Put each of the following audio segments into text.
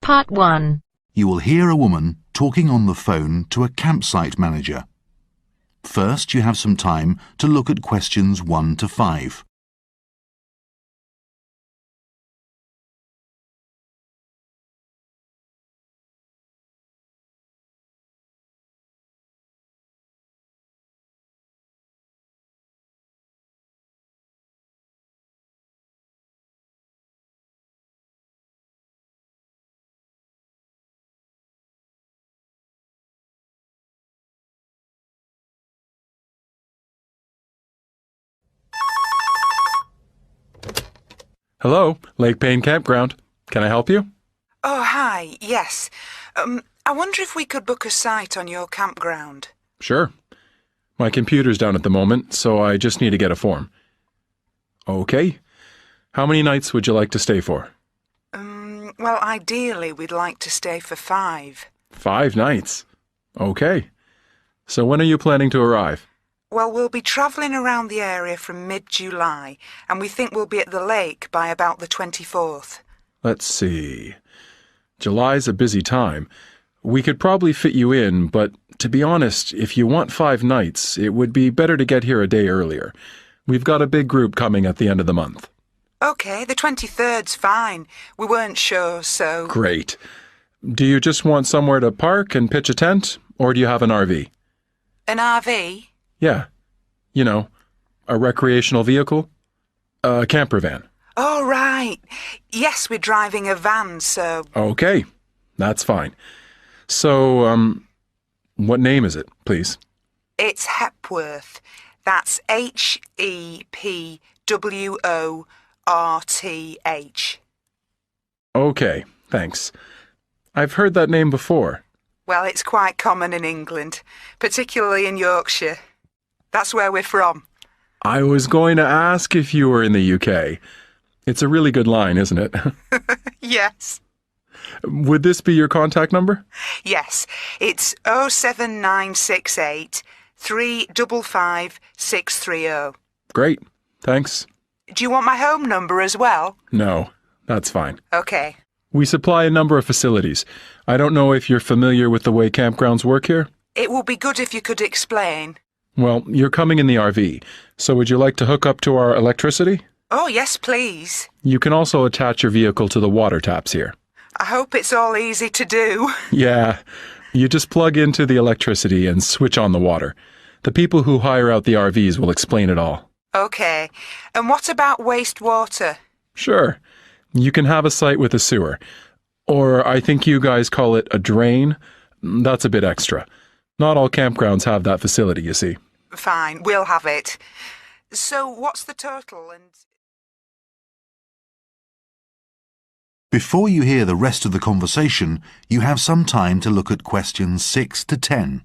Part 1. You will hear a woman talking on the phone to a campsite manager. First, you have some time to look at questions 1 to 5. Hello, Lake Payne Campground. Can I help you? Oh, hi, yes. I wonder if we could book a site on your campground. Sure. My computer's down at the moment, so I just need to get a form. Okay. How many nights would you like to stay for? Well, ideally, we'd like to stay for 5. 5 nights. Okay. So when are you planning to arrive? Well, we'll be travelling around the area from mid-July, and we think we'll be at the lake by about the 24th. Let's see. July's a busy time. We could probably fit you in, but to be honest, if you want 5 nights, it would be better to get here a day earlier. We've got a big group coming at the end of the month. OK, the 23rd's fine. We weren't sure, so... Great. Do you just want somewhere to park and pitch a tent, or do you have an RV? An RV? Yeah. You know, a recreational vehicle? A camper van. Oh, right. Yes, we're driving a van, so... Okay, that's fine. So, what name is it, please? It's Hepworth. That's Hepworth. Okay, thanks. I've heard that name before. Well, it's quite common in England, particularly in Yorkshire. That's where we're from. I was going to ask if you were in the UK. It's a really good line, isn't it? Yes. Would this be your contact number? Yes, it's 07968 355 630. Great, thanks. Do you want my home number as well? No, that's fine. OK. We supply a number of facilities. I don't know if you're familiar with the way campgrounds work here? It would be good if you could explain. Well, you're coming in the RV, so would you like to hook up to our electricity? Oh, yes, please. You can also attach your vehicle to the water taps here. I hope it's all easy to do. Yeah, you just plug into the electricity and switch on the water. The people who hire out the RVs will explain it all. OK. And what about wastewater? Sure. You can have a site with a sewer. Or I think you guys call it a drain. That's a bit extra. Not all campgrounds have that facility, you see. Fine, we'll have it. So what's the total and... Before you hear the rest of the conversation, you have some time to look at questions 6 to 10.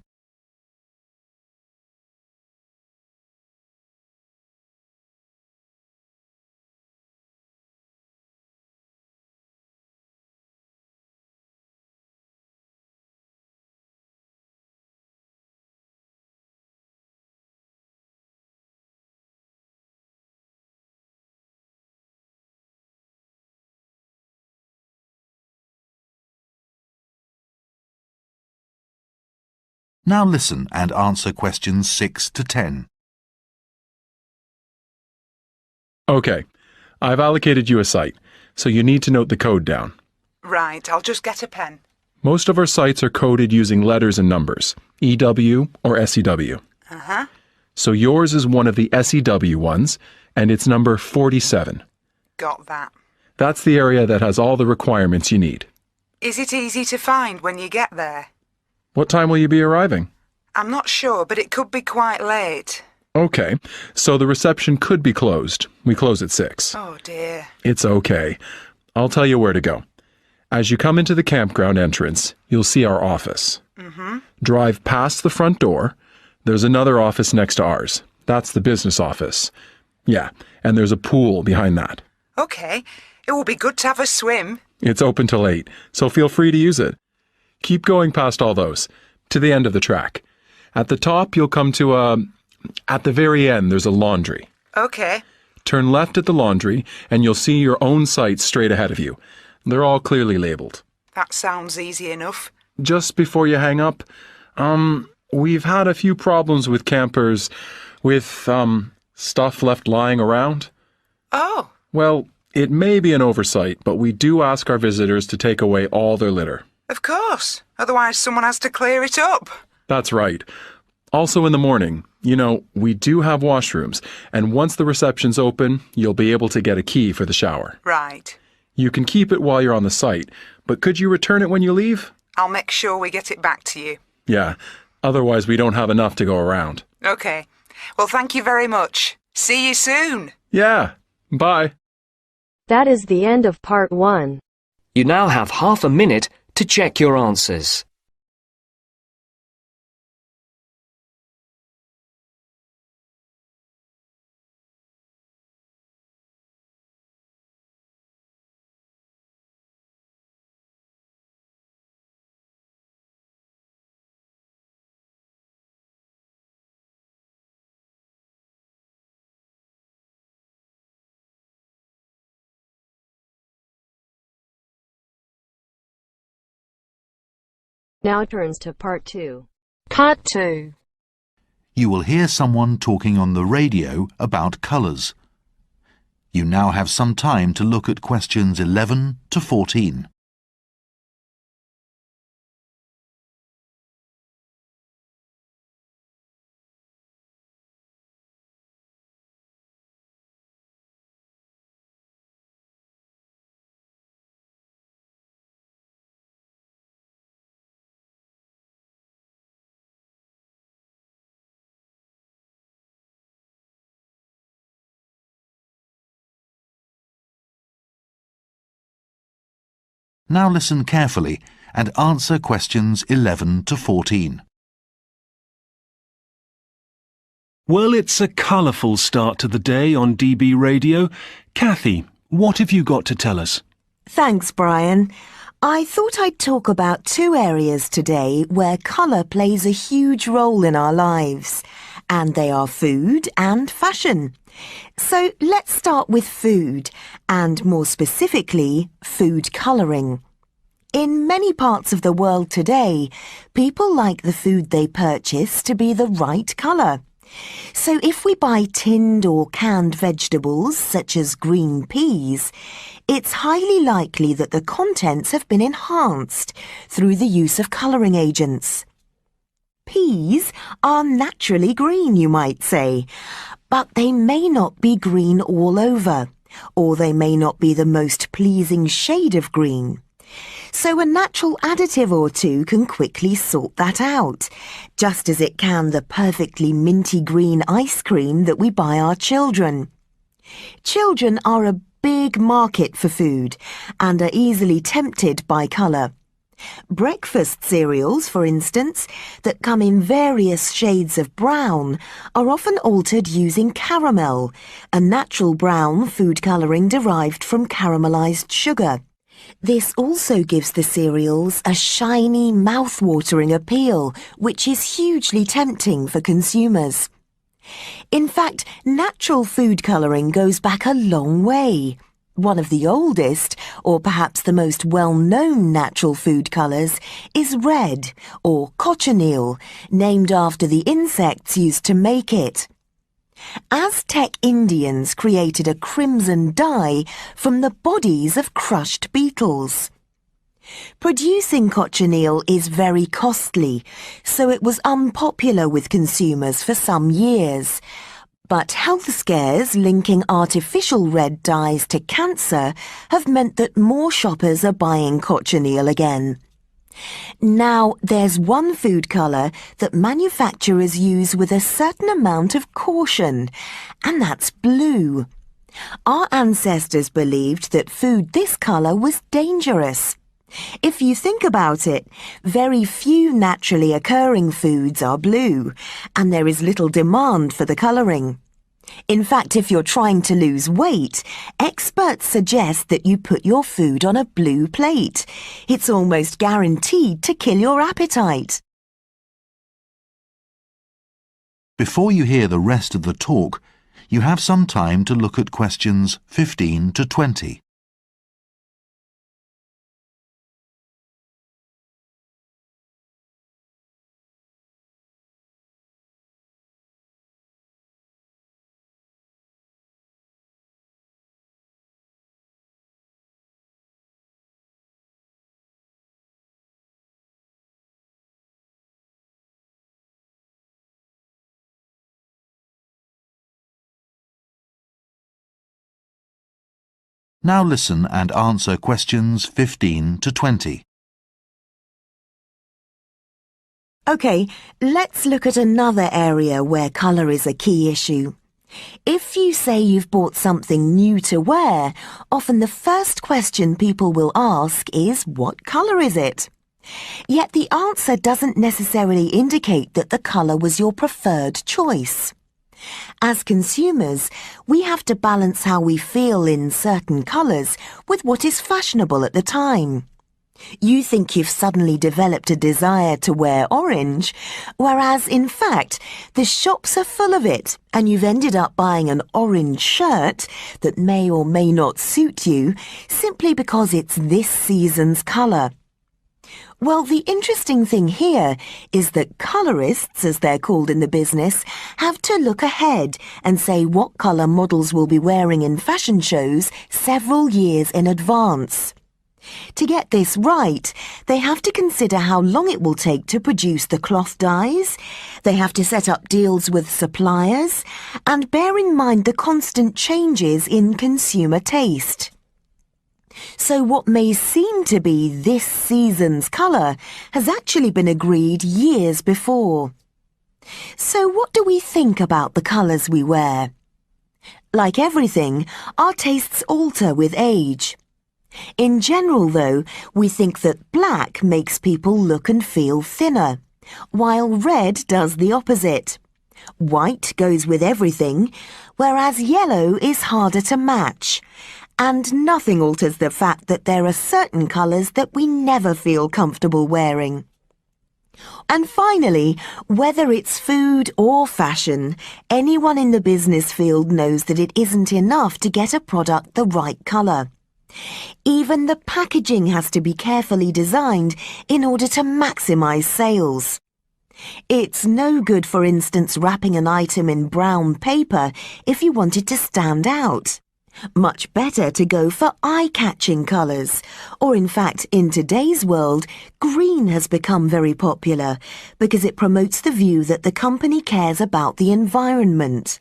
Now listen and answer questions 6 to 10. Okay, I've allocated you a site, so you need to note the code down. Right, I'll just get a pen. Most of our sites are coded using letters and numbers, EW or SEW. Uh-huh. So yours is one of the SEW ones, and it's number 47. Got that. That's the area that has all the requirements you need. Is it easy to find when you get there? What time will you be arriving? I'm not sure, but it could be quite late. Okay, so the reception could be closed. We close at 6. Oh, dear. It's okay. I'll tell you where to go. As you come into the campground entrance, you'll see our office. Mm-hmm. Drive past the front door. There's another office next to ours. That's the business office. Yeah, and there's a pool behind that. OK. It will be good to have a swim. It's open till 8, so feel free to use it. Keep going past all those, to the end of the track. At the top, you'll come to at the very end, there's a laundry. OK. Turn left at the laundry, and you'll see your own sites straight ahead of you. They're all clearly labeled. That sounds easy enough. Just before you hang up, we've had a few problems with campers with, stuff left lying around. Oh, Well, it may be an oversight, but we do ask our visitors to take away all their litter. of course. Otherwise someone has to clear it up. That's right. Also in the morning, we do have washrooms, and once the reception's open, you'll be able to get a key for the shower. Right. You can keep it while you're on the site, but could you return it when you leave? I'll make sure we get it back to you. Yeah, otherwise we don't have enough to go around. Okay. Well, thank you very much. See you soon. Yeah, bye. That is the end of part 1. You now have half a minute to check your answers. Now turns to part 2. Part 2. You will hear someone talking on the radio about colours. You now have some time to look at questions 11 to 14. Now listen carefully and answer questions 11 to 14. Well, it's a colourful start to the day on DB Radio. Kathy, what have you got to tell us? Thanks, Brian. I thought I'd talk about 2 areas today where colour plays a huge role in our lives, and they are food and fashion. So let's start with food, and more specifically, food colouring. In many parts of the world today, people like the food they purchase to be the right colour. So if we buy tinned or canned vegetables, such as green peas, it's highly likely that the contents have been enhanced through the use of colouring agents. Peas are naturally green, you might say, but they may not be green all over, or they may not be the most pleasing shade of green. So a natural additive or two can quickly sort that out, just as it can the perfectly minty green ice cream that we buy our children. Children are a big market for food and are easily tempted by colour. Breakfast cereals, for instance, that come in various shades of brown, are often altered using caramel, a natural brown food colouring derived from caramelised sugar. This also gives the cereals a shiny, mouth-watering appeal, which is hugely tempting for consumers. In fact, natural food colouring goes back a long way. One of the oldest, or perhaps the most well-known natural food colours, is red, or cochineal, named after the insects used to make it. Aztec Indians created a crimson dye from the bodies of crushed beetles. Producing cochineal is very costly, so it was unpopular with consumers for some years. But health scares linking artificial red dyes to cancer have meant that more shoppers are buying cochineal again. Now, there's one food colour that manufacturers use with a certain amount of caution, and that's blue. Our ancestors believed that food this colour was dangerous. If you think about it, very few naturally occurring foods are blue, and there is little demand for the colouring. In fact, if you're trying to lose weight, experts suggest that you put your food on a blue plate. It's almost guaranteed to kill your appetite. Before you hear the rest of the talk, you have some time to look at questions 15 to 20. Now listen and answer questions 15 to 20. OK, let's look at another area where colour is a key issue. If you say you've bought something new to wear, often the first question people will ask is, what colour is it? Yet the answer doesn't necessarily indicate that the colour was your preferred choice. As consumers, we have to balance how we feel in certain colours with what is fashionable at the time. You think you've suddenly developed a desire to wear orange, whereas in fact the shops are full of it and you've ended up buying an orange shirt that may or may not suit you simply because it's this season's colour. Well, the interesting thing here is that colourists, as they're called in the business, have to look ahead and say what colour models will be wearing in fashion shows several years in advance. To get this right, they have to consider how long it will take to produce the cloth dyes, they have to set up deals with suppliers, and bear in mind the constant changes in consumer taste. So what may seem to be this season's colour has actually been agreed years before. So what do we think about the colours we wear? Like everything, our tastes alter with age. In general, though, we think that black makes people look and feel thinner, while red does the opposite. White goes with everything, whereas yellow is harder to match. And nothing alters the fact that there are certain colours that we never feel comfortable wearing. And finally, whether it's food or fashion, anyone in the business field knows that it isn't enough to get a product the right colour. Even the packaging has to be carefully designed in order to maximise sales. It's no good, for instance, wrapping an item in brown paper if you want it to stand out. Much better to go for eye-catching colours, or in fact, in today's world, green has become very popular because it promotes the view that the company cares about the environment.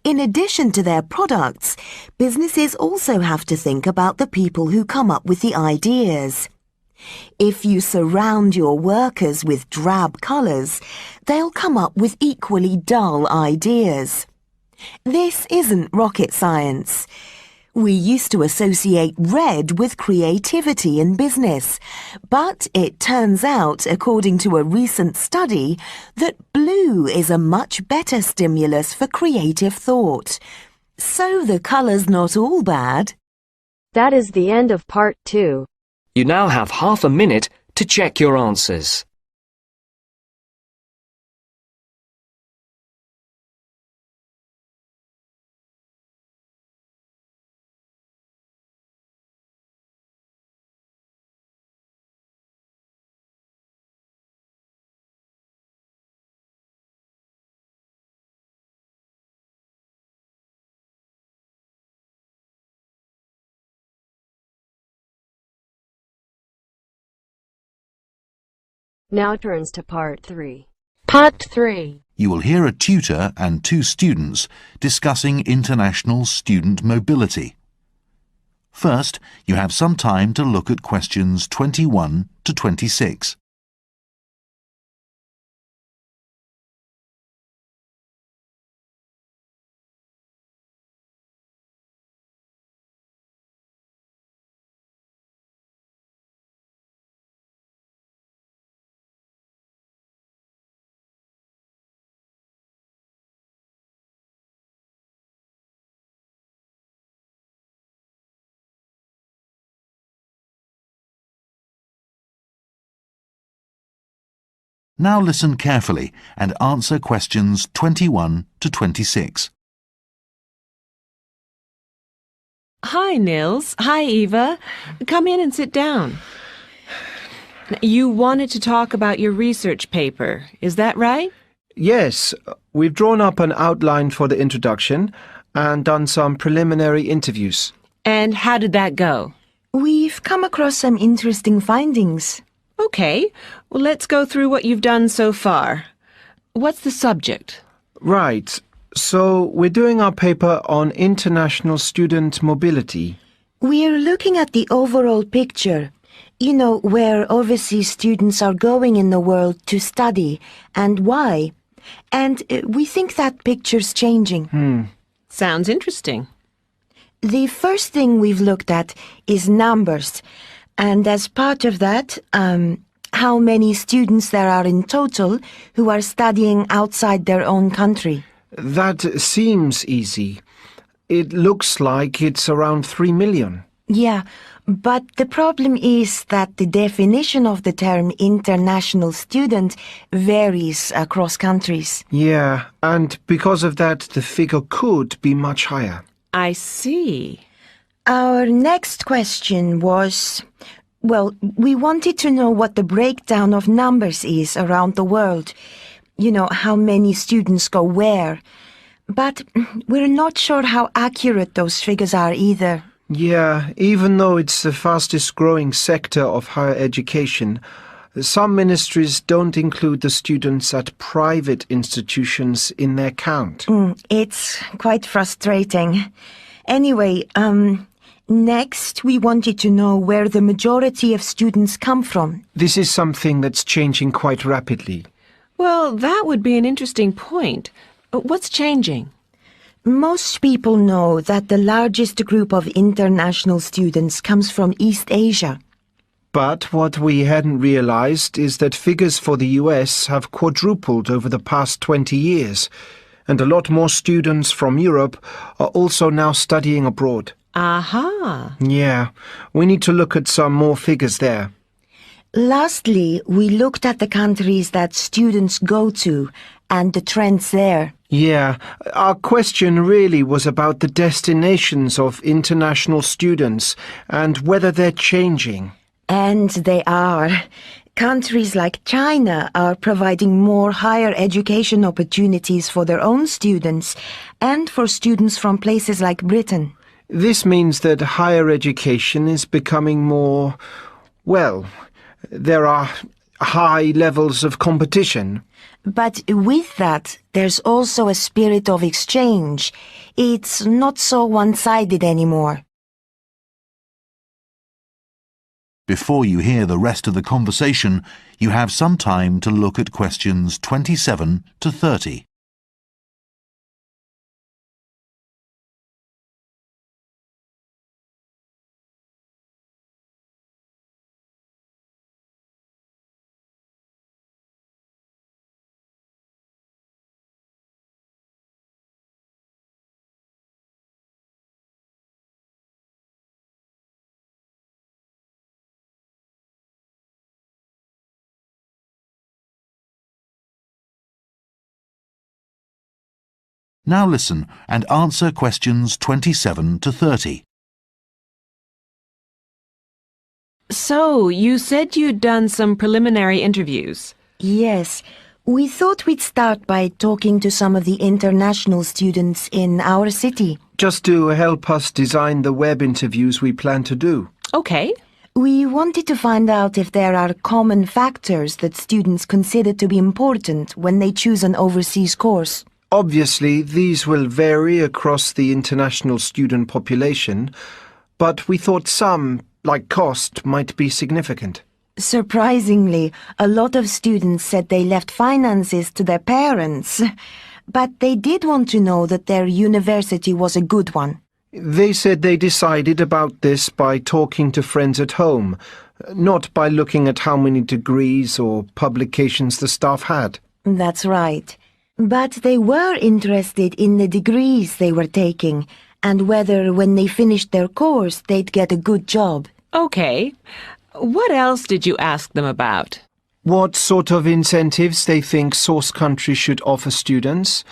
In addition to their products, businesses also have to think about the people who come up with the ideas. If you surround your workers with drab colours, they'll come up with equally dull ideas. This isn't rocket science. We used to associate red with creativity in business, but it turns out, according to a recent study, that blue is a much better stimulus for creative thought. So the colour's not all bad. That is the end of part 2. You now have half a minute to check your answers. Now turns to part 3. Part 3. You will hear a tutor and 2 students discussing international student mobility. First, you have some time to look at questions 21 to 26. Now listen carefully and answer questions 21 to 26. Hi, Nils. Hi, Eva. Come in and sit down. You wanted to talk about your research paper, is that right? Yes, we've drawn up an outline for the introduction and done some preliminary interviews. And how did that go? We've come across some interesting findings. Okay, well, let's go through what you've done so far. What's the subject? Right, so we're doing our paper on international student mobility. We're looking at the overall picture. You know, where overseas students are going in the world to study and why. And we think that picture's changing. Sounds interesting. The first thing we've looked at is numbers. And as part of that, how many students there are in total who are studying outside their own country. That seems easy. It looks like it's around 3 million. Yeah, but the problem is that the definition of the term international student varies across countries. Yeah, and because of that, the figure could be much higher. I see. Our next question was, well, we wanted to know what the breakdown of numbers is around the world. You know, how many students go where. But we're not sure how accurate those figures are either. Yeah, even though it's the fastest growing sector of higher education, some ministries don't include the students at private institutions in their count. It's quite frustrating. Anyway, next we wanted to know where the majority of students come from. This is something that's changing quite rapidly. Well, that would be an interesting point. What's changing? Most people know that the largest group of international students comes from East Asia. But what we hadn't realized is that figures for the US have quadrupled over the past 20 years, and a lot more students from Europe are also now studying abroad. Aha. Yeah, we need to look at some more figures there. Lastly, we looked at the countries that students go to and the trends there. Yeah, our question really was about the destinations of international students and whether they're changing. And they are. Countries like China are providing more higher education opportunities for their own students and for students from places like Britain. This means that higher education is becoming more, well, there are high levels of competition. But with that, there's also a spirit of exchange. It's not so one-sided anymore. Before you hear the rest of the conversation, you have some time to look at questions 27 to 30. Now listen and answer questions 27 to 30. So, you said you'd done some preliminary interviews. Yes, we thought we'd start by talking to some of the international students in our city. Just to help us design the web interviews we plan to do. Okay. We wanted to find out if there are common factors that students consider to be important when they choose an overseas course. Obviously, these will vary across the international student population, but we thought some, like cost, might be significant. Surprisingly, a lot of students said they left finances to their parents, but they did want to know that their university was a good one. They said they decided about this by talking to friends at home, not by looking at how many degrees or publications the staff had. That's right. But they were interested in the degrees they were taking and whether when they finished their course they'd get a good job. Okay. What else did you ask them about? What sort of incentives they think source countries should offer students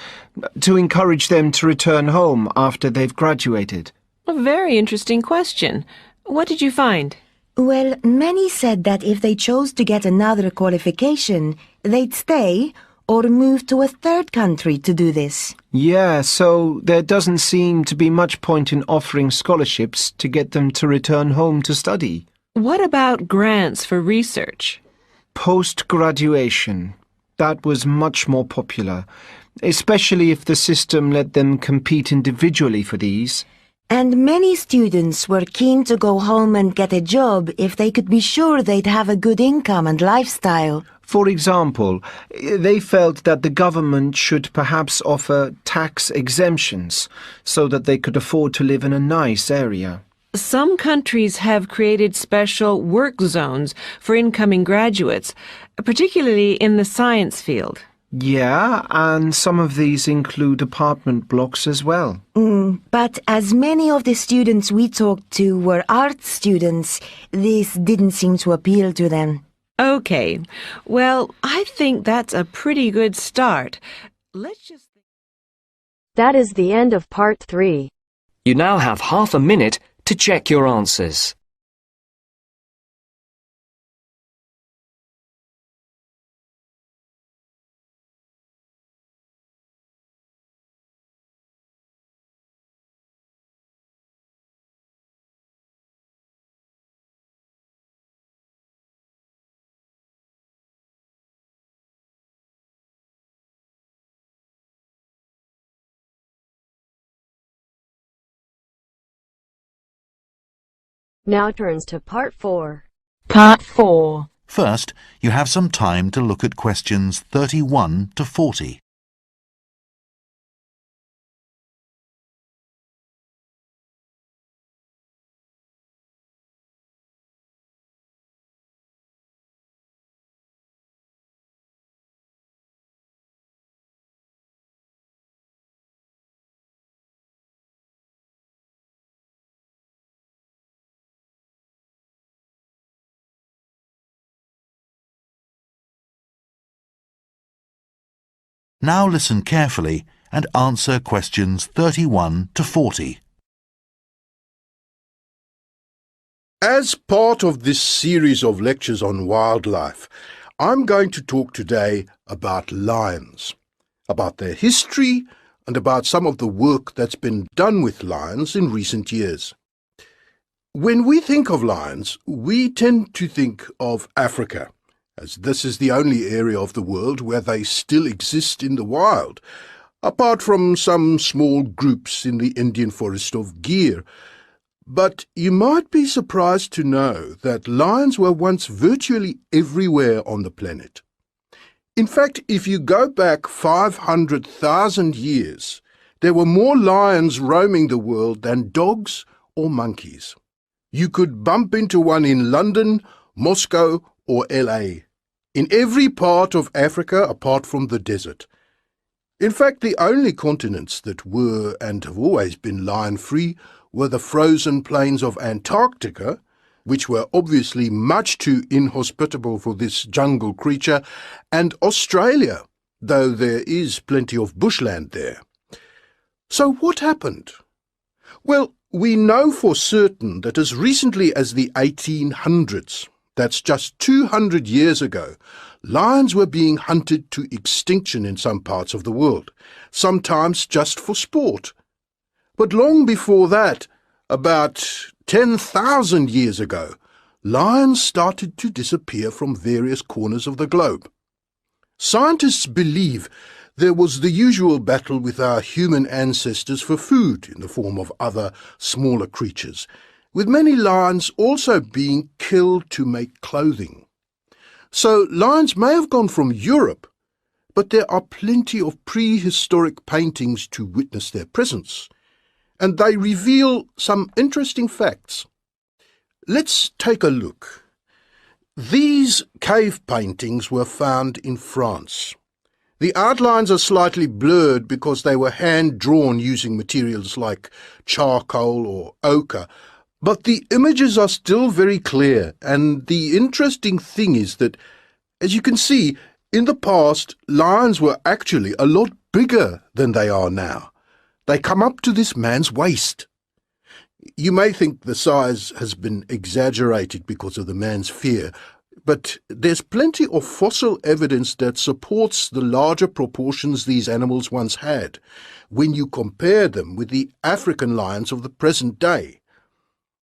to encourage them to return home after they've graduated. A very interesting question. What did you find? Well, many said that if they chose to get another qualification, they'd stay or move to a third country to do this. Yeah, so there doesn't seem to be much point in offering scholarships to get them to return home to study. What about grants for research? Post-graduation. That was much more popular, especially if the system let them compete individually for these. And many students were keen to go home and get a job if they could be sure they'd have a good income and lifestyle. For example, they felt that the government should perhaps offer tax exemptions so that they could afford to live in a nice area. Some countries have created special work zones for incoming graduates, particularly in the science field. Yeah, and some of these include apartment blocks as well. But as many of the students we talked to were art students, this didn't seem to appeal to them. Okay, well, I think that's a pretty good start. Let's just... That is the end of part 3. You now have half a minute to check your answers. Now turns to part 4. Part 4. First, you have some time to look at questions 31 to 40. Now listen carefully and answer questions 31 to 40. As part of this series of lectures on wildlife, I'm going to talk today about lions, about their history and about some of the work that's been done with lions in recent years. When we think of lions, we tend to think of Africa, as this is the only area of the world where they still exist in the wild, apart from some small groups in the Indian forest of Gir. But you might be surprised to know that lions were once virtually everywhere on the planet. In fact, if you go back 500,000 years, there were more lions roaming the world than dogs or monkeys. You could bump into one in London, Moscow, or LA, in every part of Africa apart from the desert. In fact, the only continents that were and have always been lion-free were the frozen plains of Antarctica, which were obviously much too inhospitable for this jungle creature, and Australia, though there is plenty of bushland there. So what happened? Well, we know for certain that as recently as the 1800s, that's just 200 years ago, lions were being hunted to extinction in some parts of the world, sometimes just for sport. But long before that, about 10,000 years ago, lions started to disappear from various corners of the globe. Scientists believe there was the usual battle with our human ancestors for food in the form of other, smaller creatures, with many lions also being killed to make clothing. So lions may have gone from Europe, but there are plenty of prehistoric paintings to witness their presence, and they reveal some interesting facts. Let's take a look. These cave paintings were found in France. The outlines are slightly blurred because they were hand-drawn using materials like charcoal or ochre, but the images are still very clear, and the interesting thing is that, as you can see, in the past, lions were actually a lot bigger than they are now. They come up to this man's waist. You may think the size has been exaggerated because of the man's fear, but there's plenty of fossil evidence that supports the larger proportions these animals once had, when you compare them with the African lions of the present day.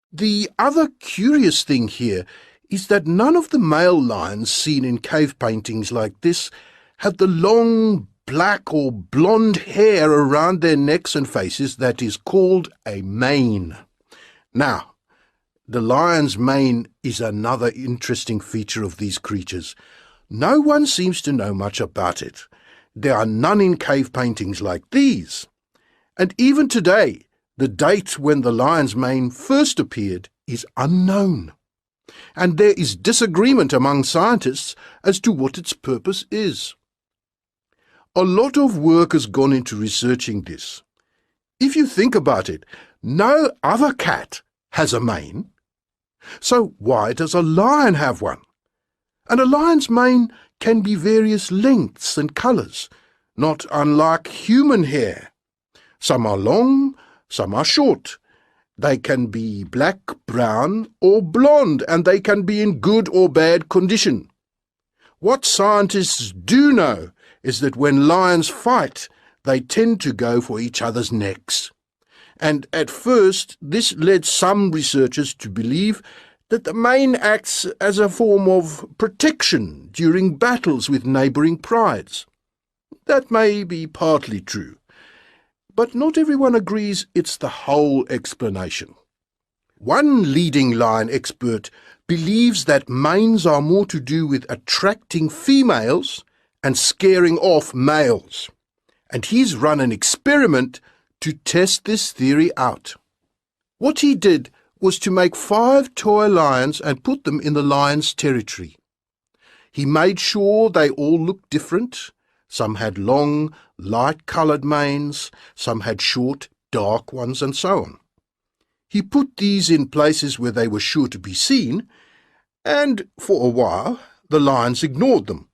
The other curious thing here is that none of the male lions seen in cave paintings like this have the long, black or blonde hair around their necks and faces that is called a mane. Now, the lion's mane is another interesting feature of these creatures. No one seems to know much about it. There are none in cave paintings like these. And even today, the date when the lion's mane first appeared is unknown. And there is disagreement among scientists as to what its purpose is. A lot of work has gone into researching this. If you think about it, no other cat has a mane. So why does a lion have one? And a lion's mane can be various lengths and colours, not unlike human hair. Some are long, some are short. They can be black, brown or blonde, and they can be in good or bad condition. What scientists do know is that when lions fight, they tend to go for each other's necks. And at first, this led some researchers to believe that the mane acts as a form of protection during battles with neighbouring prides. That may be partly true, but not everyone agrees it's the whole explanation. One leading lion expert believes that manes are more to do with attracting females and scaring off males, and he's run an experiment to test this theory out. What he did was to make 5 toy lions and put them in the lion's territory. He made sure they all looked different. Some had long, light-coloured manes, some had short, dark ones, and so on. He put these in places where they were sure to be seen, and for a while the lions ignored them.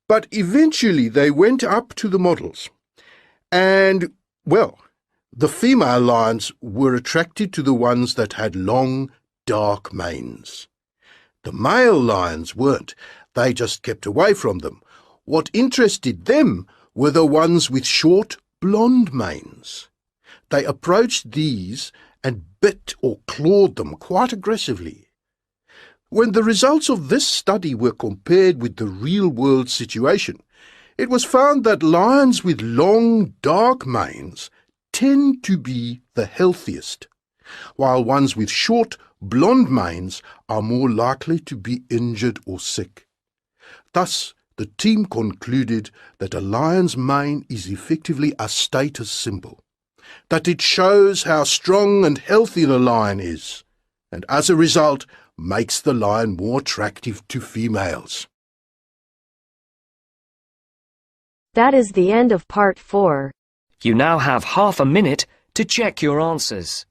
But eventually they went up to the models, and, well, the female lions were attracted to the ones that had long, dark manes. The male lions weren't. They just kept away from them. What interested them were the ones with short, blonde manes. They approached these and bit or clawed them quite aggressively. When the results of this study were compared with the real-world situation, it was found that lions with long, dark manes tend to be the healthiest, while ones with short, blonde manes are more likely to be injured or sick. Thus, the team concluded that a lion's mane is effectively a status symbol, that it shows how strong and healthy the lion is, and as a result makes the lion more attractive to females. That is the end of part 4. You now have half a minute to check your answers.